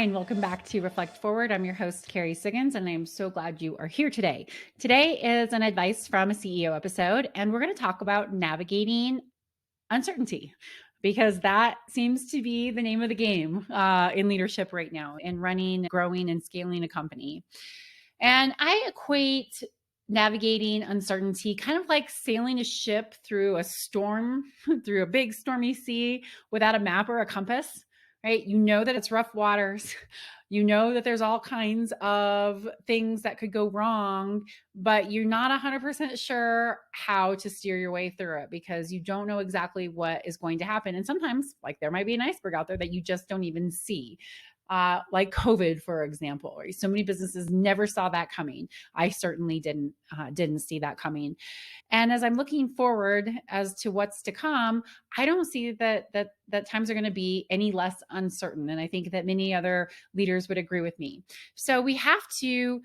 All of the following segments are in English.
and welcome back to Reflect Forward. I'm your host, Carrie Siggins, and I'm so glad you are here today. Today is an advice from a CEO episode, and we're going to talk about navigating uncertainty because that seems to be the name of the game in leadership right now, in running, growing, and scaling a company. And I equate navigating uncertainty kind of like sailing a ship through a storm, through a big stormy sea without a map or a compass, right? You know that it's rough waters. You know that there's all kinds of things that could go wrong, but you're not 100% sure how to steer your way through it because you don't know exactly what is going to happen. And sometimes, like, there might be an iceberg out there that you just don't even see. Like COVID, for example. Right? So many businesses never saw that coming. I certainly didn't see that coming. And as I'm looking forward as to what's to come, I don't see that times are going to be any less uncertain. And I think that many other leaders would agree with me. So we have to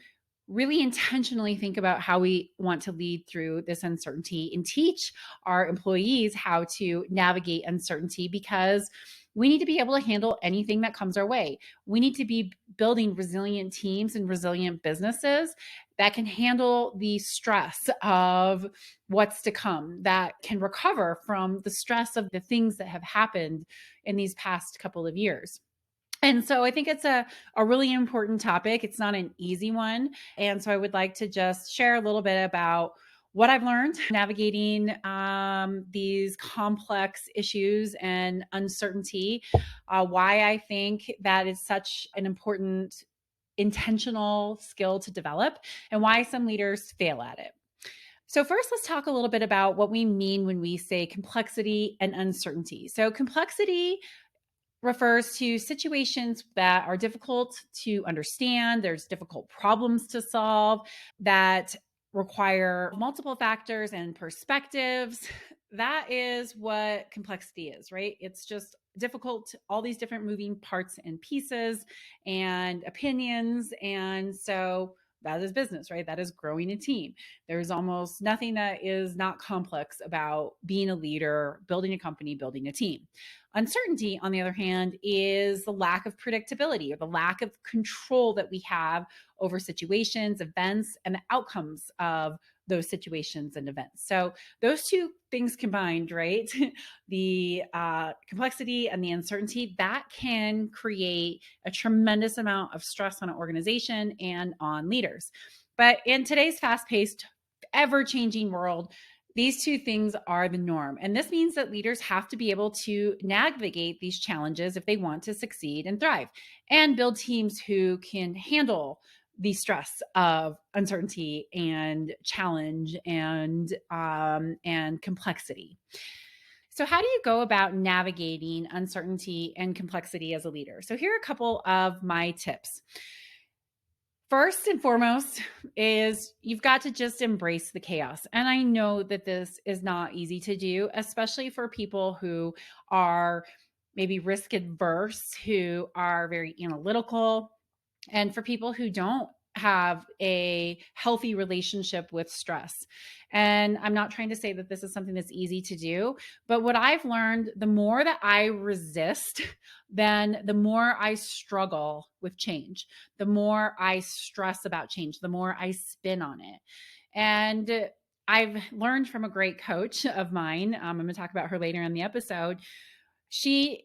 really intentionally think about how we want to lead through this uncertainty and teach our employees how to navigate uncertainty because we need to be able to handle anything that comes our way. We need to be building resilient teams and resilient businesses that can handle the stress of what's to come, that can recover from the stress of the things that have happened in these past couple of years. And so I think it's a really important topic. It's not an easy one. And so I would like to just share a little bit about what I've learned navigating these complex issues and uncertainty, why I think that is such an important intentional skill to develop, and why some leaders fail at it. So first, let's talk a little bit about what we mean when we say complexity and uncertainty. So complexity refers to situations that are difficult to understand, there's difficult problems to solve that require multiple factors and perspectives. That is what complexity is, right? It's just difficult, all these different moving parts and pieces and opinions. And so that is business, right? That is growing a team. There's almost nothing that is not complex about being a leader, building a company, building a team. Uncertainty, on the other hand, is the lack of predictability or the lack of control that we have over situations, events, and the outcomes of those situations and events. So those two things combined, right? The complexity and the uncertainty, that can create a tremendous amount of stress on an organization and on leaders. But in today's fast-paced, ever-changing world, these two things are the norm. And this means that leaders have to be able to navigate these challenges if they want to succeed and thrive and build teams who can handle the stress of uncertainty and challenge and complexity. So how do you go about navigating uncertainty and complexity as a leader? So here are a couple of my tips. First and foremost is you've got to just embrace the chaos. And I know that this is not easy to do, especially for people who are maybe risk adverse, who are very analytical, and for people who don't have a healthy relationship with stress. And I'm not trying to say that this is something that's easy to do, but what I've learned, the more that I resist, then the more I struggle with change, the more I stress about change, the more I spin on it. And I've learned from a great coach of mine, I'm going to talk about her later in the episode. She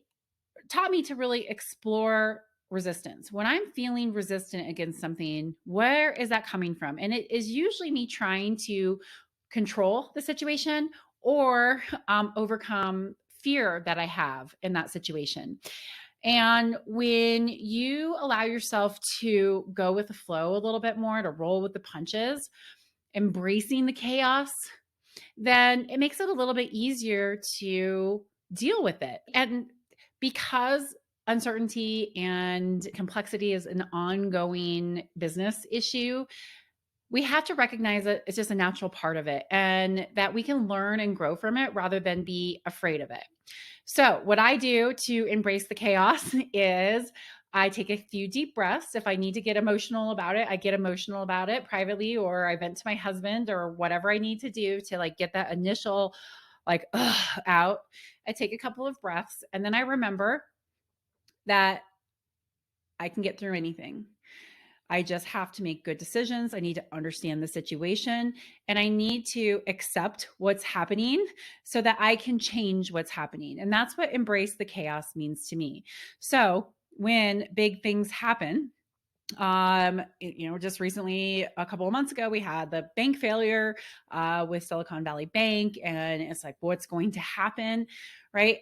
taught me to really explore resistance. When I'm feeling resistant against something, where is that coming from? And it is usually me trying to control the situation or overcome fear that I have in that situation. And when you allow yourself to go with the flow a little bit more, to roll with the punches, embracing the chaos, then it makes it a little bit easier to deal with it. And because uncertainty and complexity is an ongoing business issue, we have to recognize that it's just a natural part of it and that we can learn and grow from it rather than be afraid of it. So what I do to embrace the chaos is I take a few deep breaths. If I need to get emotional about it, I get emotional about it privately, or I vent to my husband or whatever I need to do to like get that initial like out. I take a couple of breaths and then I remember that I can get through anything. I just have to make good decisions. I need to understand the situation and I need to accept what's happening so that I can change what's happening. And that's what embrace the chaos means to me. So when big things happen, just recently, a couple of months ago, we had the bank failure with Silicon Valley Bank, and it's like, what's going to happen, right?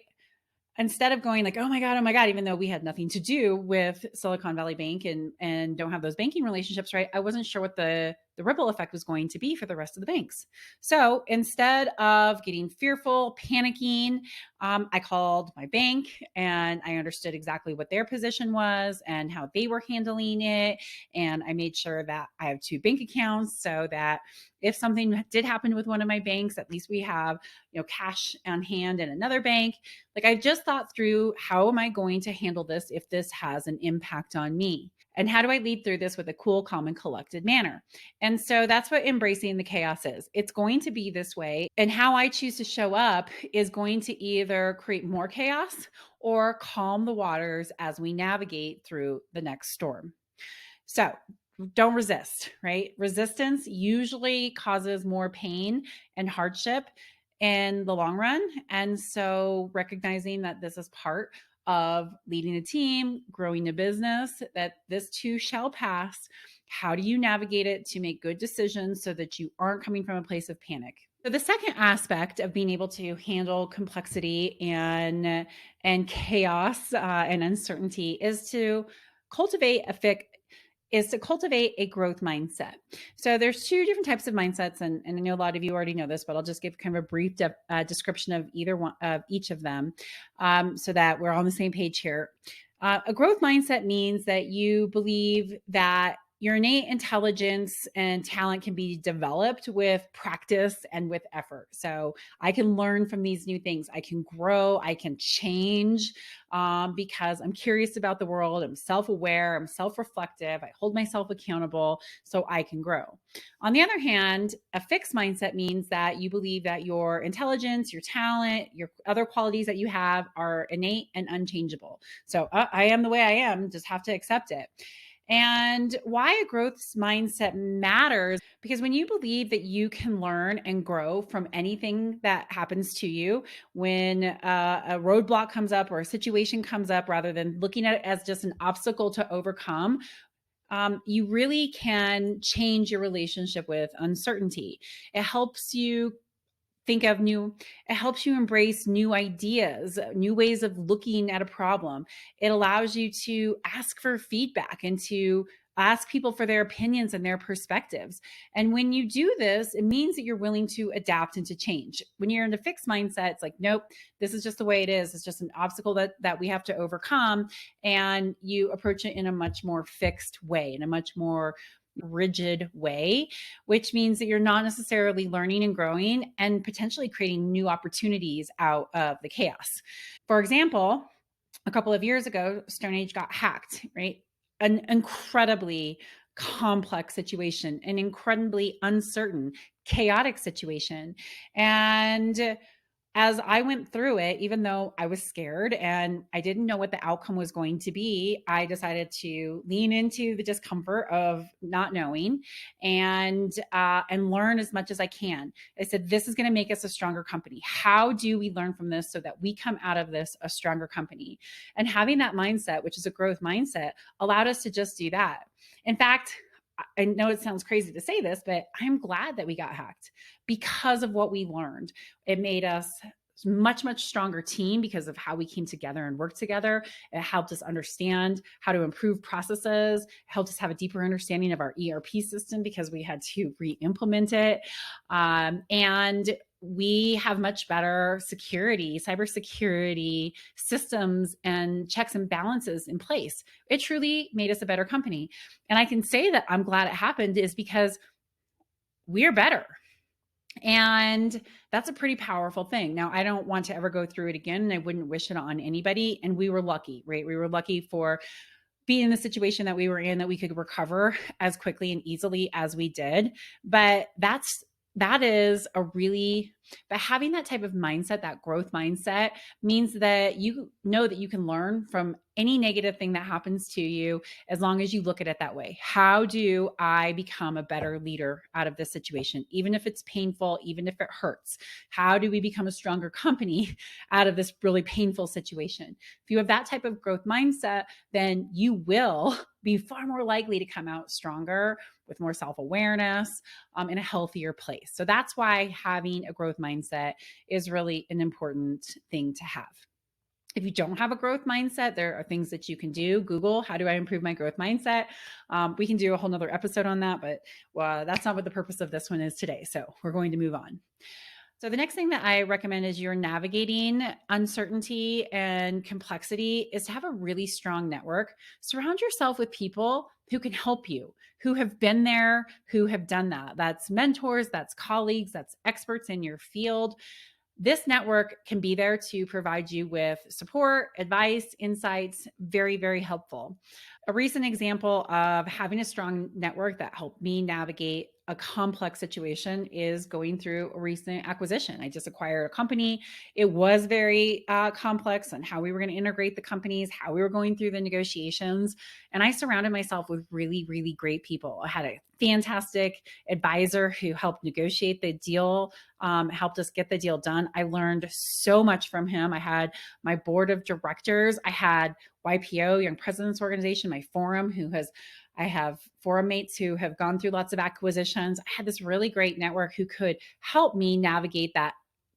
Instead of going like, oh my God, even though we had nothing to do with Silicon Valley Bank and don't have those banking relationships, right? I wasn't sure what the ripple effect was going to be for the rest of the banks. So instead of getting fearful, panicking, I called my bank and I understood exactly what their position was and how they were handling it. And I made sure that I have two bank accounts so that if something did happen with one of my banks, at least we have, cash on hand in another bank. Like I just thought through, how am I going to handle this if this has an impact on me? And how do I lead through this with a cool, calm, and collected manner? And so that's what embracing the chaos is. It's going to be this way. And how I choose to show up is going to either create more chaos or calm the waters as we navigate through the next storm. So don't resist, right? Resistance usually causes more pain and hardship in the long run. And so recognizing that this is part of leading a team, growing a business, that this too shall pass. How do you navigate it to make good decisions so that you aren't coming from a place of panic? So the second aspect of being able to handle complexity and chaos and uncertainty is to cultivate a growth mindset. So there's two different types of mindsets, and I know a lot of you already know this, but I'll just give kind of a brief description of either one of each of them, so that we're on the same page here. A growth mindset means that you believe that your innate intelligence and talent can be developed with practice and with effort. So I can learn from these new things. I can grow. I can change because I'm curious about the world. I'm self-aware. I'm self-reflective. I hold myself accountable so I can grow. On the other hand, a fixed mindset means that you believe that your intelligence, your talent, your other qualities that you have are innate and unchangeable. So I am the way I am, just have to accept it. And why a growth mindset matters, because when you believe that you can learn and grow from anything that happens to you, when a roadblock comes up or a situation comes up, rather than looking at it as just an obstacle to overcome, you really can change your relationship with uncertainty. It helps you it helps you embrace new ideas, new ways of looking at a problem. It allows you to ask for feedback and to ask people for their opinions and their perspectives. And when you do this, it means that you're willing to adapt and to change. When you're in a fixed mindset, it's like, nope, this is just the way it is. It's just an obstacle that we have to overcome. And you approach it in a much more fixed way, in a much more rigid way, which means that you're not necessarily learning and growing and potentially creating new opportunities out of the chaos. For example, a couple of years ago, Stone Age got hacked, right? An incredibly complex situation, an incredibly uncertain, chaotic situation. And as I went through it, even though I was scared and I didn't know what the outcome was going to be, I decided to lean into the discomfort of not knowing and learn as much as I can. I said, this is going to make us a stronger company. How do we learn from this so that we come out of this a stronger company? And having that mindset, which is a growth mindset, allowed us to just do that. In fact, I know it sounds crazy to say this, but I'm glad that we got hacked because of what we learned. It made us much, much stronger team because of how we came together and worked together. It helped us understand how to improve processes, it helped us have a deeper understanding of our ERP system because we had to re-implement it. And we have much better cybersecurity systems and checks and balances in place. It truly made us a better company. And I can say that I'm glad it happened is because we're better. And that's a pretty powerful thing. Now, I don't want to ever go through it again, and I wouldn't wish it on anybody. And we were lucky, right? We were lucky for being in the situation that we were in, that we could recover as quickly and easily as we did. But that is a really But having that type of mindset, that growth mindset, means that you know that you can learn from any negative thing that happens to you as long as you look at it that way. How do I become a better leader out of this situation? Even if it's painful, even if it hurts, how do we become a stronger company out of this really painful situation? If you have that type of growth mindset, then you will be far more likely to come out stronger with more self-awareness, in a healthier place. So that's why having a growth mindset is really an important thing to have. If you don't have a growth mindset, there are things that you can do. Google, how do I improve my growth mindset? We can do a whole nother episode on that, but that's not what the purpose of this one is today. So we're going to move on. So the next thing that I recommend as you're navigating uncertainty and complexity is to have a really strong network. Surround yourself with people who can help you, who have been there, who have done that. That's mentors, that's colleagues, that's experts in your field. This network can be there to provide you with support, advice, insights, very, very helpful. A recent example of having a strong network that helped me navigate a complex situation is going through a recent acquisition. I just acquired a company. It was very complex on how we were going to integrate the companies, how we were going through the negotiations. And I surrounded myself with really, really great people. I had a fantastic advisor who helped negotiate the deal, helped us get the deal done. I learned so much from him. I had my board of directors. I had YPO, Young Presidents Organization, my forum, I have forum mates who have gone through lots of acquisitions. I had this really great network who could help me navigate that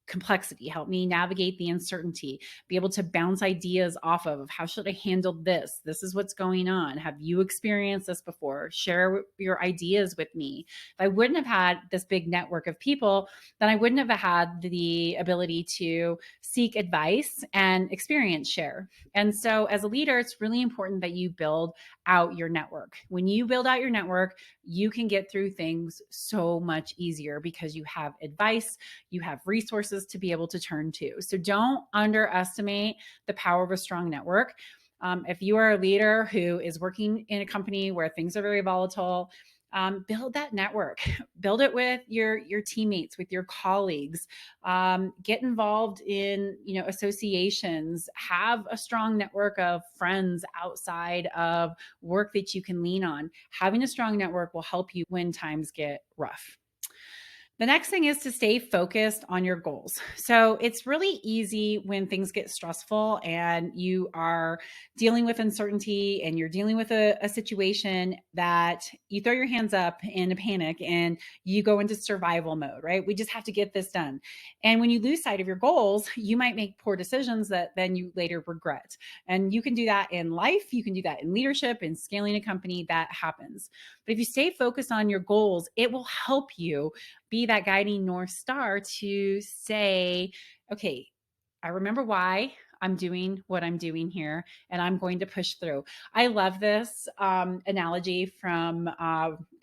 complexity, help me navigate the uncertainty, be able to bounce ideas off of how should I handle this? This is what's going on. Have you experienced this before? Share your ideas with me. If I wouldn't have had this big network of people, then I wouldn't have had the ability to seek advice and experience share. And so as a leader, it's really important that you build out your network. When you build out your network, you can get through things so much easier because you have advice, you have resources to be able to turn to. So don't underestimate the power of a strong network. If you are a leader who is working in a company where things are very volatile, build that network. Build it with your teammates, with your colleagues. Get involved in associations. Have a strong network of friends outside of work that you can lean on. Having a strong network will help you when times get rough. The next thing is to stay focused on your goals. So it's really easy when things get stressful and you are dealing with uncertainty and you're dealing with a situation that you throw your hands up in a panic and you go into survival mode, right? We just have to get this done. And when you lose sight of your goals, you might make poor decisions that then you later regret. And you can do that in life. You can do that in leadership, in scaling a company. That happens. But if you stay focused on your goals, it will help you be that guiding North Star to say, okay, I remember why I'm doing what I'm doing here, and I'm going to push through. I love this analogy from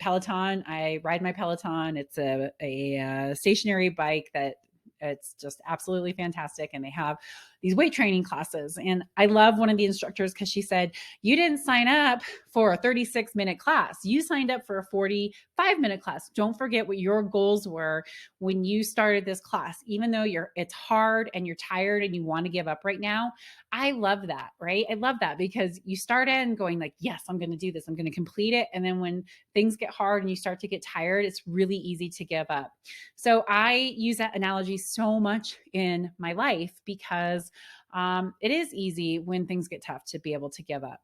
Peloton. I ride my Peloton. It's a stationary bike that it's just absolutely fantastic. And they have these weight training classes. And I love one of the instructors because she said, you didn't sign up for a 36-minute class. You signed up for a 45-minute class. Don't forget what your goals were when you started this class. Even though it's hard and you're tired and you want to give up right now. I love that, right? I love that because you start in going like, yes, I'm going to do this. I'm going to complete it. And then when things get hard and you start to get tired, it's really easy to give up. So I use that analogy so much in my life because it is easy when things get tough to be able to give up.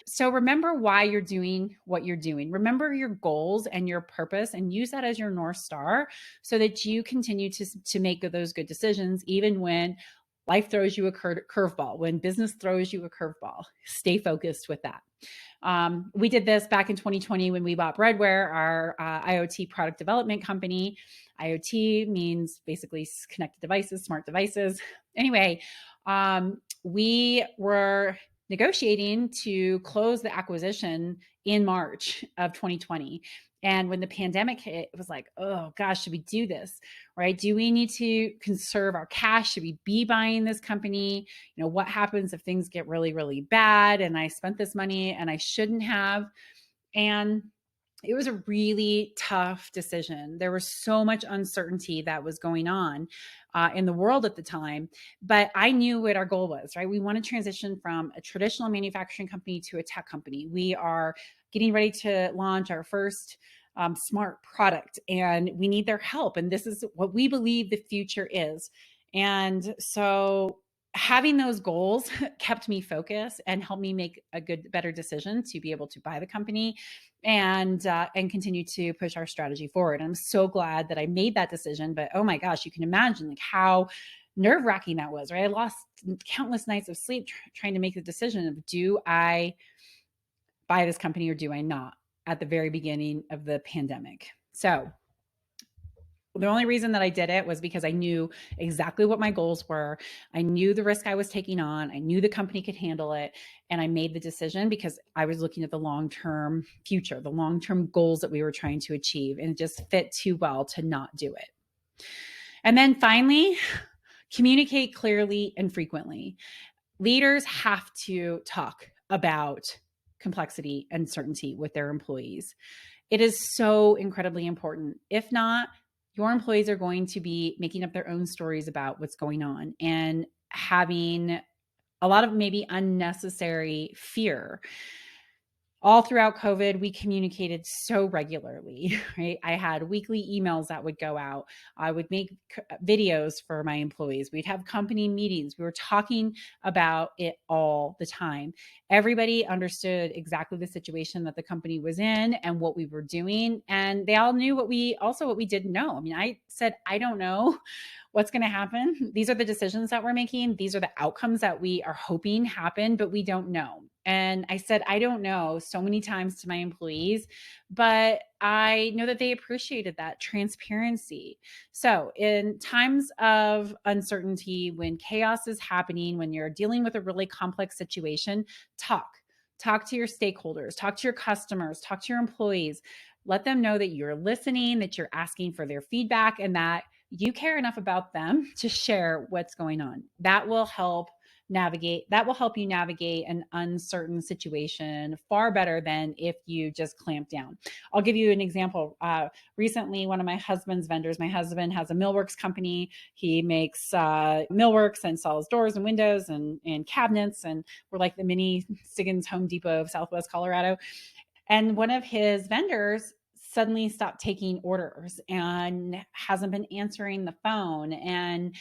So remember why you're doing what you're doing. Remember your goals and your purpose and use that as your North Star so that you continue to make those good decisions, even when life throws you a curveball, when business throws you a curveball. Stay focused with that. We did this back in 2020 when we bought Breadware, our IoT product development company. IoT means basically connected devices, smart devices. Anyway, we were negotiating to close the acquisition in March of 2020. And when the pandemic hit, it was like, oh gosh, should we do this, right? Do we need to conserve our cash? Should we be buying this company? What happens if things get really, really bad and I spent this money and I shouldn't have? And It was a really tough decision. There was so much uncertainty that was going on in the world at the time, but I knew what our goal was, right? We want to transition from a traditional manufacturing company to a tech company. We are getting ready to launch our first smart product, and we need their help. And this is what we believe the future is. And so having those goals kept me focused and helped me make a better decision to be able to buy the company and continue to push our strategy forward. And I'm so glad that I made that decision. But oh my gosh, you can imagine like how nerve wracking that was, right? I lost countless nights of sleep trying to make the decision of, do I buy this company or do I not, at the very beginning of the pandemic. So the only reason that I did it was because I knew exactly what my goals were. I knew the risk I was taking on. I knew the company could handle it. And I made the decision because I was looking at the long-term future, the long-term goals that we were trying to achieve. And it just fit too well to not do it. And then finally, communicate clearly and frequently. Leaders have to talk about complexity and uncertainty with their employees. It is so incredibly important. If not, your employees are going to be making up their own stories about what's going on and having a lot of maybe unnecessary fear. All throughout COVID, we communicated so regularly, right? I had weekly emails that would go out. I would make videos for my employees. We'd have company meetings. We were talking about it all the time. Everybody understood exactly the situation that the company was in and what we were doing. And they all knew what we didn't know. I mean, I said, I don't know what's going to happen. These are the decisions that we're making. These are the outcomes that we are hoping happen, but we don't know. And I said, I don't know so many times to my employees, but I know that they appreciated that transparency. So in times of uncertainty, when chaos is happening, when you're dealing with a really complex situation, talk to your stakeholders, talk to your customers, talk to your employees, let them know that you're listening, that you're asking for their feedback, and that you care enough about them to share what's going on. That will help you navigate an uncertain situation far better than if you just clamp down. I'll give you an example. Recently, one of my husband's vendors, my husband has a millworks company. He makes millworks and sells doors and windows and cabinets, and we're like the mini Stiggins Home Depot of Southwest Colorado. And one of his vendors suddenly stopped taking orders and hasn't been answering the phone. And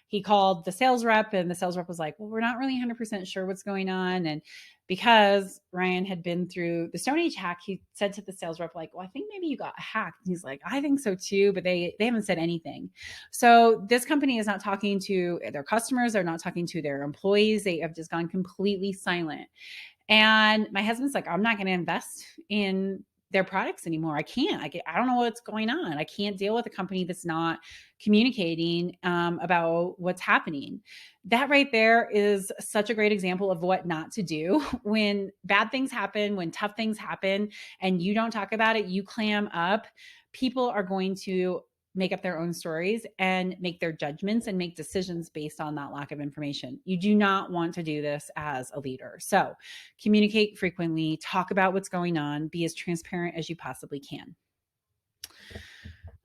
he called the sales rep, and the sales rep was like, well, we're not really 100% sure what's going on. And because Ryan had been through the Stone Age hack, he said to the sales rep, like, well, I think maybe you got hacked. And he's like, I think so too, but they haven't said anything. So this company is not talking to their customers. They're not talking to their employees. They have just gone completely silent. And my husband's like, I'm not going to invest in their products anymore. I can't. I don't know what's going on. I can't deal with a company that's not communicating about what's happening. That right there is such a great example of what not to do when bad things happen, when tough things happen, and you don't talk about it, you clam up. People are going to make up their own stories and make their judgments and make decisions based on that lack of information. You do not want to do this as a leader. So communicate frequently, talk about what's going on, be as transparent as you possibly can.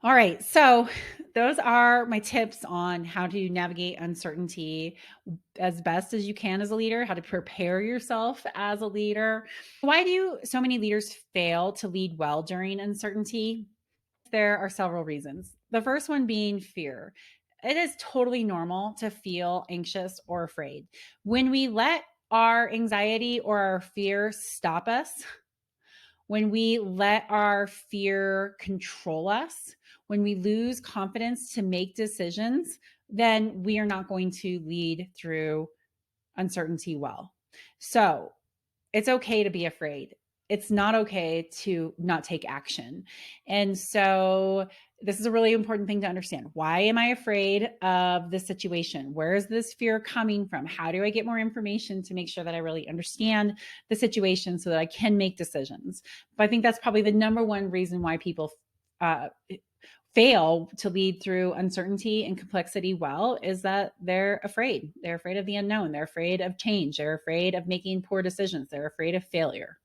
All right. So those are my tips on how to navigate uncertainty as best as you can as a leader, how to prepare yourself as a leader. Why do so many leaders fail to lead well during uncertainty? There are several reasons. The first one being fear. It is totally normal to feel anxious or afraid. When we let our anxiety or our fear stop us, when we let our fear control us, when we lose confidence to make decisions, then we are not going to lead through uncertainty well. So it's okay to be afraid. It's not okay to not take action. And so this is a really important thing to understand. Why am I afraid of this situation? Where is this fear coming from? How do I get more information to make sure that I really understand the situation so that I can make decisions? But I think that's probably the number one reason why people fail to lead through uncertainty and complexity well, is that they're afraid. They're afraid of the unknown. They're afraid of change. They're afraid of making poor decisions. They're afraid of failure.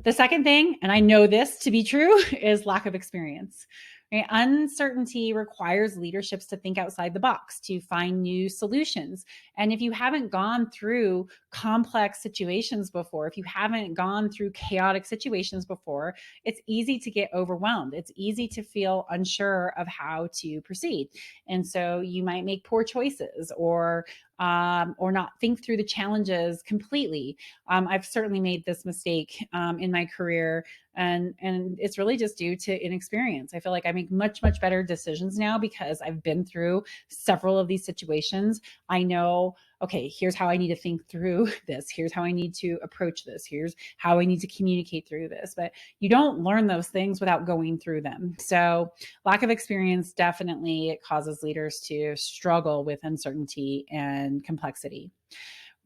The second thing, and I know this to be true, is lack of experience. Right? Uncertainty requires leaderships to think outside the box, to find new solutions. And if you haven't gone through complex situations before, if you haven't gone through chaotic situations before, it's easy to get overwhelmed. It's easy to feel unsure of how to proceed. And so you might make poor choices or not think through the challenges completely. I've certainly made this mistake in my career, and it's really just due to inexperience. I feel like I make much better decisions now because I've been through several of these situations. I know, okay, here's how I need to think through this. Here's how I need to approach this. Here's how I need to communicate through this. But you don't learn those things without going through them. So lack of experience, definitely it causes leaders to struggle with uncertainty and complexity.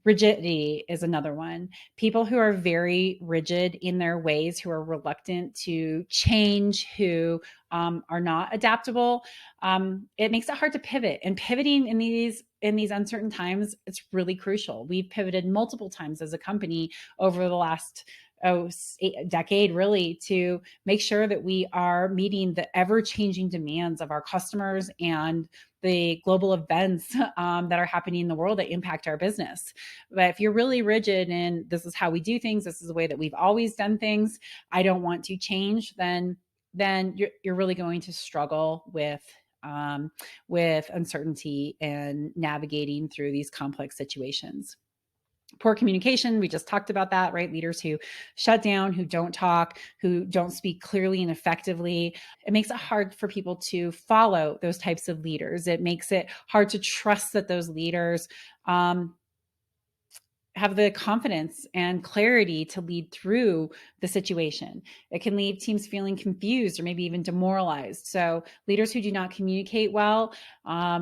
Rigidity is another one. People who are very rigid in their ways, who are reluctant to change, who are not adaptable, it makes it hard to pivot. And pivoting in these uncertain times, it's really crucial. We've pivoted multiple times as a company over the last decade, really, to make sure that we are meeting the ever-changing demands of our customers and the global events that are happening in the world that impact our business. But if you're really rigid and this is how we do things, this is the way that we've always done things, I don't want to change, then you're really going to struggle with uncertainty and navigating through these complex situations. Poor communication, we just talked about that, right? Leaders who shut down, who don't talk, who don't speak clearly and effectively. It makes it hard for people to follow those types of leaders. It makes it hard to trust that those leaders have the confidence and clarity to lead through the situation. It can leave teams feeling confused or maybe even demoralized. So leaders who do not communicate well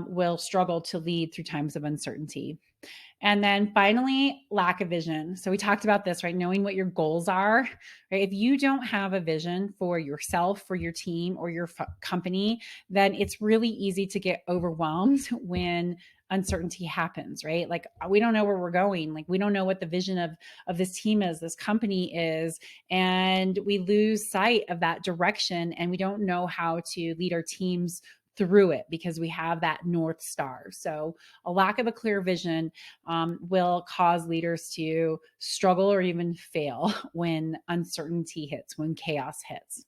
will struggle to lead through times of uncertainty. And then finally, lack of vision. So we talked about this, right? Knowing what your goals are, right? If you don't have a vision for yourself, for your team, or your company, then it's really easy to get overwhelmed when uncertainty happens, right? Like we don't know where we're going. Like we don't know what the vision of this team is, this company is, and we lose sight of that direction, and we don't know how to lead our teams through it because we have that North Star. So a lack of a clear vision will cause leaders to struggle or even fail when uncertainty hits, when chaos hits.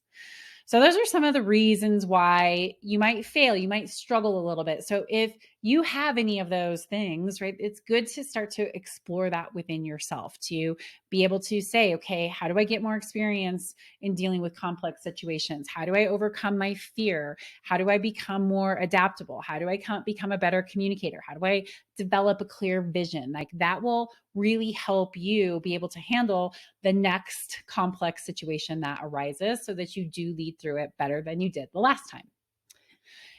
So those are some of the reasons why you might fail, you might struggle a little bit. So if you have any of those things, right, it's good to start to explore that within yourself, to be able to say, okay, how do I get more experience in dealing with complex situations? How do I overcome my fear? How do I become more adaptable? How do I become a better communicator? How do I develop a clear vision? Like that will really help you be able to handle the next complex situation that arises so that you do lead through it better than you did the last time.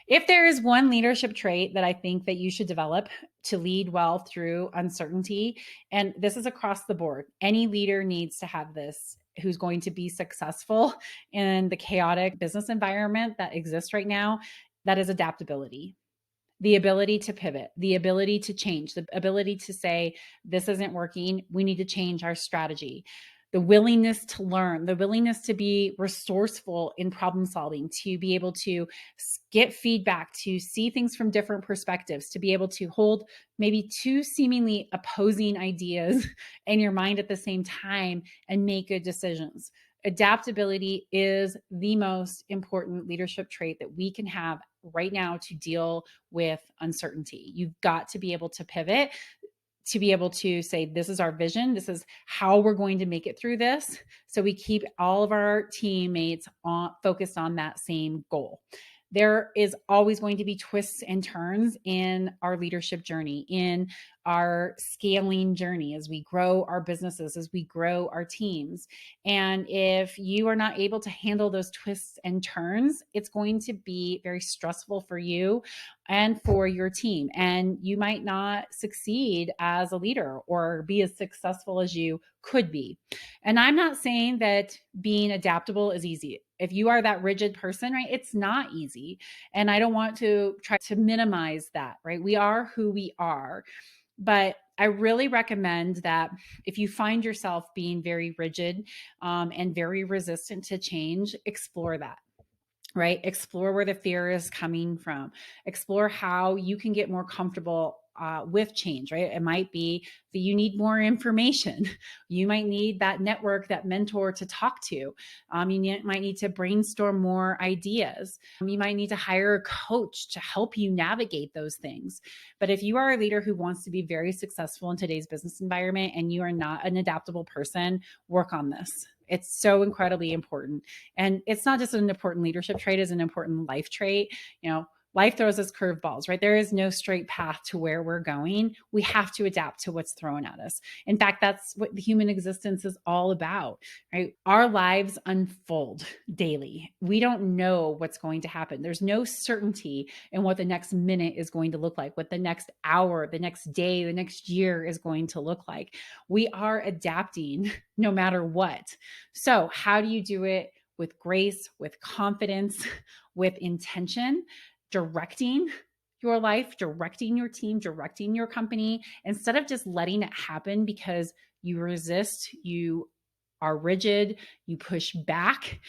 If there is one leadership trait that I think that you should develop to lead well through uncertainty, and this is across the board, any leader needs to have this who's going to be successful in the chaotic business environment that exists right now, that is adaptability. The ability to pivot, the ability to change, the ability to say, this isn't working, we need to change our strategy. The willingness to learn, the willingness to be resourceful in problem solving, to be able to get feedback, to see things from different perspectives, to be able to hold maybe two seemingly opposing ideas in your mind at the same time and make good decisions. Adaptability is the most important leadership trait that we can have right now to deal with uncertainty. You've got to be able to pivot, to be able to say, this is our vision, this is how we're going to make it through this. So we keep all of our teammates focused on that same goal. There is always going to be twists and turns in our leadership journey, in our scaling journey as we grow our businesses, as we grow our teams. And if you are not able to handle those twists and turns, it's going to be very stressful for you and for your team. And you might not succeed as a leader or be as successful as you could be. And I'm not saying that being adaptable is easy. If you are that rigid person, right, it's not easy. And I don't want to try to minimize that, right? We are who we are. But I really recommend that if you find yourself being very rigid and very resistant to change, explore that. Right? Explore where the fear is coming from. Explore how you can get more comfortable with change, right? It might be that you need more information. You might need that network, that mentor to talk to. Might need to brainstorm more ideas. You might need to hire a coach to help you navigate those things. But if you are a leader who wants to be very successful in today's business environment and you are not an adaptable person, work on this. It's so incredibly important. And it's not just an important leadership trait, it's an important life trait. Life throws us curveballs, right? There is no straight path to where we're going. We have to adapt to what's thrown at us. In fact, that's what the human existence is all about, right? Our lives unfold daily. We don't know what's going to happen. There's no certainty in what the next minute is going to look like, what the next hour, the next day, the next year is going to look like. We are adapting no matter what. So, how do you do it? With grace, with confidence, with intention, directing your life, directing your team, directing your company, instead of just letting it happen because you resist, you are rigid, you push back.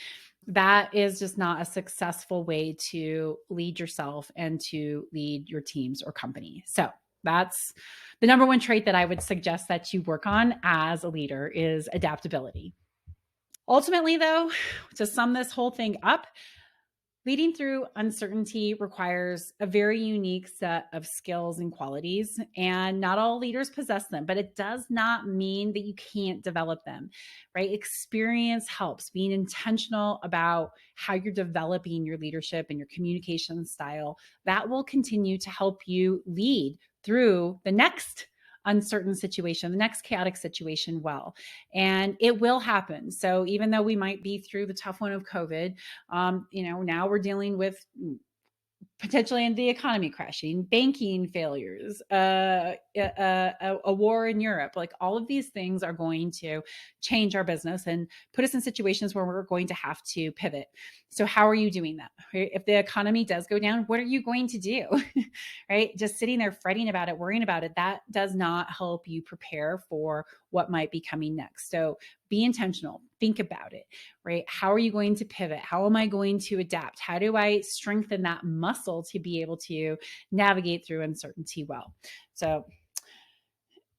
That is just not a successful way to lead yourself and to lead your teams or company. So that's the number one trait that I would suggest that you work on as a leader is adaptability. Ultimately, though, to sum this whole thing up, leading through uncertainty requires a very unique set of skills and qualities, and not all leaders possess them, but it does not mean that you can't develop them, right? Experience helps. Being intentional about how you're developing your leadership and your communication style, that will continue to help you lead through the next uncertain situation, the next chaotic situation well. And it will happen. So even though we might be through the tough one of COVID, now we're dealing with potentially in the economy crashing, banking failures, a war in Europe. Like all of these things are going to change our business and put us in situations where we're going to have to pivot. So how are you doing that? If the economy does go down, what are you going to do? Right? Just sitting there fretting about it, worrying about it, that does not help you prepare for what might be coming next. So be intentional, think about it, right? How are you going to pivot? How am I going to adapt? How do I strengthen that muscle to be able to navigate through uncertainty well? So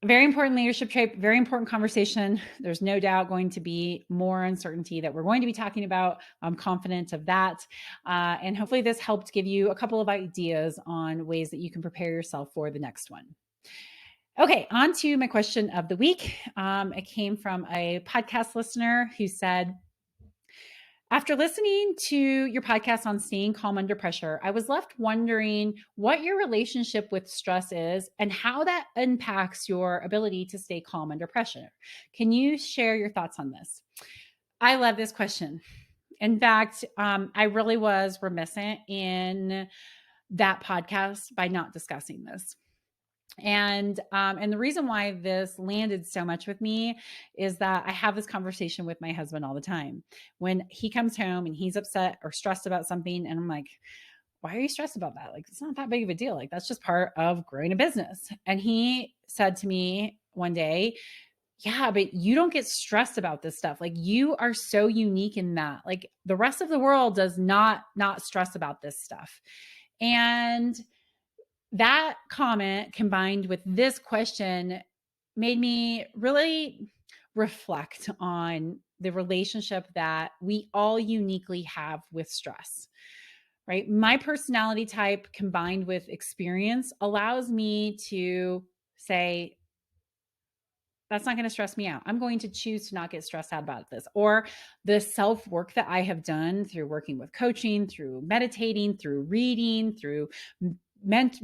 very important leadership trait, very important conversation. There's no doubt going to be more uncertainty that we're going to be talking about. I'm confident of that. And hopefully this helped give you a couple of ideas on ways that you can prepare yourself for the next one. Okay, on to my question of the week. It came from a podcast listener who said, after listening to your podcast on staying calm under pressure, I was left wondering what your relationship with stress is and how that impacts your ability to stay calm under pressure. Can you share your thoughts on this? I love this question. In fact, I really was remiss in that podcast by not discussing this. And the reason why this landed so much with me is that I have this conversation with my husband all the time. When he comes home and he's upset or stressed about something, and I'm like, why are you stressed about that? Like, it's not that big of a deal. Like, that's just part of growing a business. And he said to me one day, yeah, but you don't get stressed about this stuff. Like, you are so unique in that. Like, the rest of the world does not stress about this stuff. And that comment combined with this question made me really reflect on the relationship that we all uniquely have with stress, right? My personality type combined with experience allows me to say, that's not going to stress me out. I'm going to choose to not get stressed out about this. Or the self-work that I have done through working with coaching, through meditating, through reading, through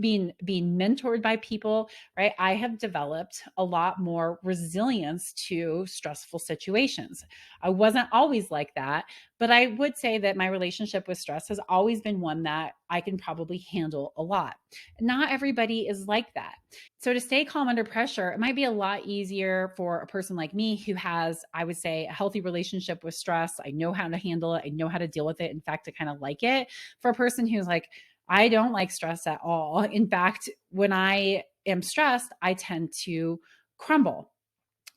being mentored by people, right? I have developed a lot more resilience to stressful situations. I wasn't always like that, but I would say that my relationship with stress has always been one that I can probably handle a lot. Not everybody is like that. So to stay calm under pressure, it might be a lot easier for a person like me who has, I would say, a healthy relationship with stress. I know how to handle it. I know how to deal with it. In fact, I kind of like it. For a person who's like, I don't like stress at all. In fact, when I am stressed, I tend to crumble.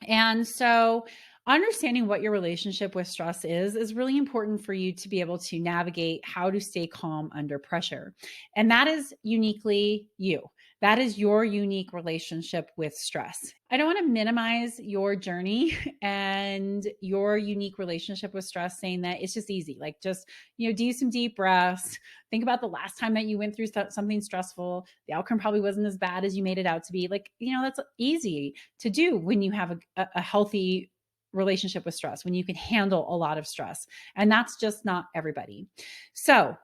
And so understanding what your relationship with stress is really important for you to be able to navigate how to stay calm under pressure. And that is uniquely you. That is your unique relationship with stress. I don't want to minimize your journey and your unique relationship with stress, saying that it's just easy. Like, just, do some deep breaths. Think about the last time that you went through something stressful. The outcome probably wasn't as bad as you made it out to be. Like, that's easy to do when you have a healthy relationship with stress, when you can handle a lot of stress. And that's just not everybody. So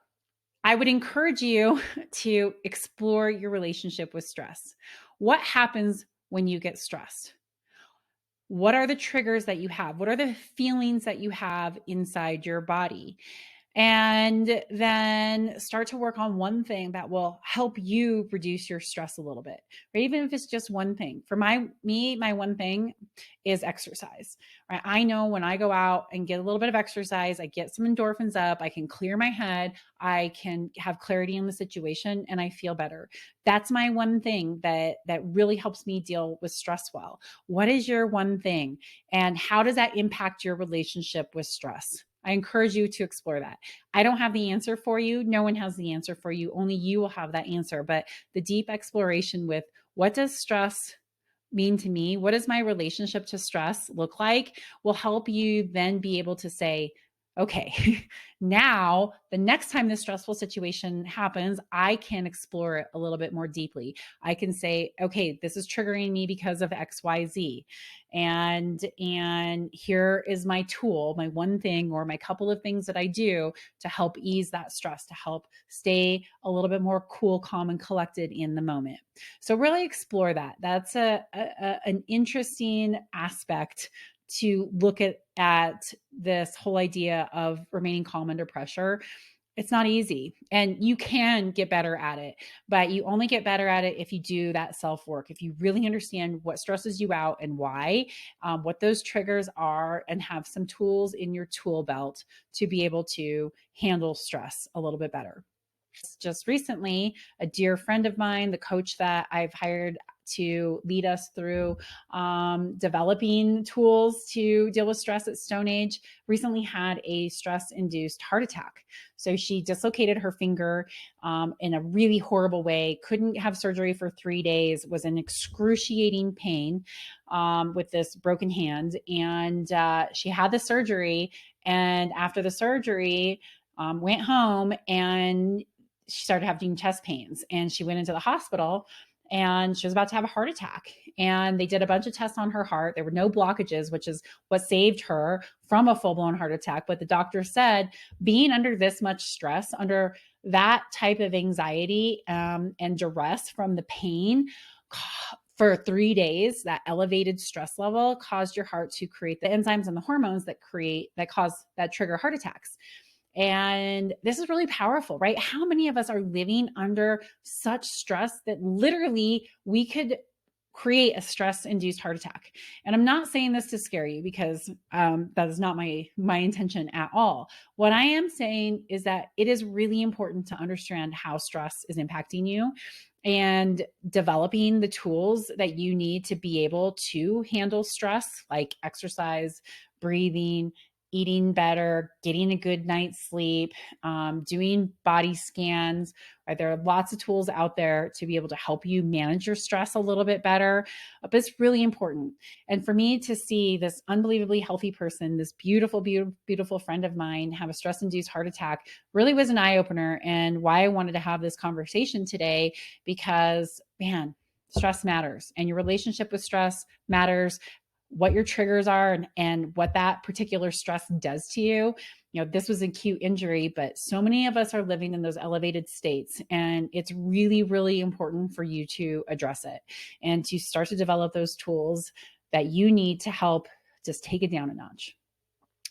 I would encourage you to explore your relationship with stress. What happens when you get stressed? What are the triggers that you have? What are the feelings that you have inside your body? And then start to work on one thing that will help you reduce your stress a little bit, or even if it's just one thing. For my one thing is exercise, right? I know when I go out and get a little bit of exercise, I get some endorphins up, I can clear my head, I can have clarity in the situation, and I feel better. That's my one thing that really helps me deal with stress well. What is your one thing, and how does that impact your relationship with stress? I encourage you to explore that. I don't have the answer for you. No one has the answer for you. Only you will have that answer. But the deep exploration with what does stress mean to me? What does my relationship to stress look like? Will help you then be able to say, okay, now the next time this stressful situation happens, I can explore it a little bit more deeply. I can say, okay, this is triggering me because of XYZ. And here is my tool, my one thing, or my couple of things that I do to help ease that stress, to help stay a little bit more cool, calm, and collected in the moment. So really explore that. That's an interesting aspect to look at this whole idea of remaining calm under pressure. It's not easy, and you can get better at it, but you only get better at it if you do that self work. If you really understand what stresses you out and why, what those triggers are, and have some tools in your tool belt to be able to handle stress a little bit better. Just recently, a dear friend of mine, the coach that I've hired to lead us through developing tools to deal with stress at Stone Age, recently had a stress-induced heart attack. So she dislocated her finger in a really horrible way, couldn't have surgery for 3 days, was in excruciating pain with this broken hand. And she had the surgery. And after the surgery, went home, and she started having chest pains, and she went into the hospital, and she was about to have a heart attack. And they did a bunch of tests on her heart. There were no blockages, which is what saved her from a full-blown heart attack. But the doctor said being under this much stress, under that type of anxiety and duress from the pain for 3 days, that elevated stress level caused your heart to create the enzymes and the hormones that trigger heart attacks. And this is really powerful, right? How many of us are living under such stress that literally we could create a stress-induced heart attack? And I'm not saying this to scare you, because that is not my intention at all. What I am saying is that it is really important to understand how stress is impacting you, and developing the tools that you need to be able to handle stress, like exercise, breathing, eating better, getting a good night's sleep, doing body scans. Right? There are lots of tools out there to be able to help you manage your stress a little bit better. But it's really important. And for me to see this unbelievably healthy person, this beautiful, beautiful, beautiful friend of mine, have a stress-induced heart attack really was an eye-opener, and why I wanted to have this conversation today, because, man, stress matters, and your relationship with stress matters. What your triggers are, and what that particular stress does to you. This was an acute injury, but so many of us are living in those elevated states, and it's really, really important for you to address it and to start to develop those tools that you need to help just take it down a notch.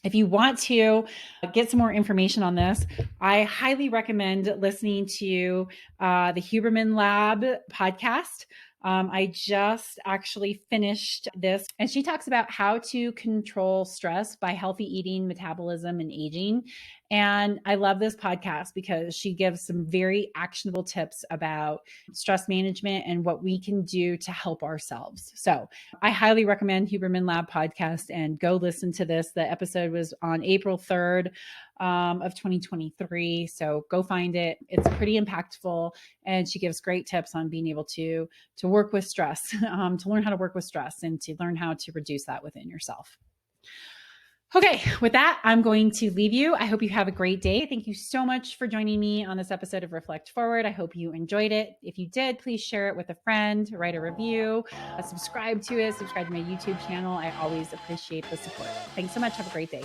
If you want to get some more information on this, I highly recommend listening to the Huberman Lab podcast. I just actually finished this, and she talks about how to control stress by healthy eating, metabolism, and aging. And I love this podcast because she gives some very actionable tips about stress management and what we can do to help ourselves. So I highly recommend Huberman Lab podcast and go listen to this. The episode was on April 3rd of 2023. So go find it. It's pretty impactful. And she gives great tips on being able to work with stress, to learn how to work with stress and to learn how to reduce that within yourself. Okay, with that, I'm going to leave you. I hope you have a great day. Thank you so much for joining me on this episode of Reflect Forward. I hope you enjoyed it. If you did, please share it with a friend, write a review, subscribe to my YouTube channel. I always appreciate the support. Thanks so much. Have a great day.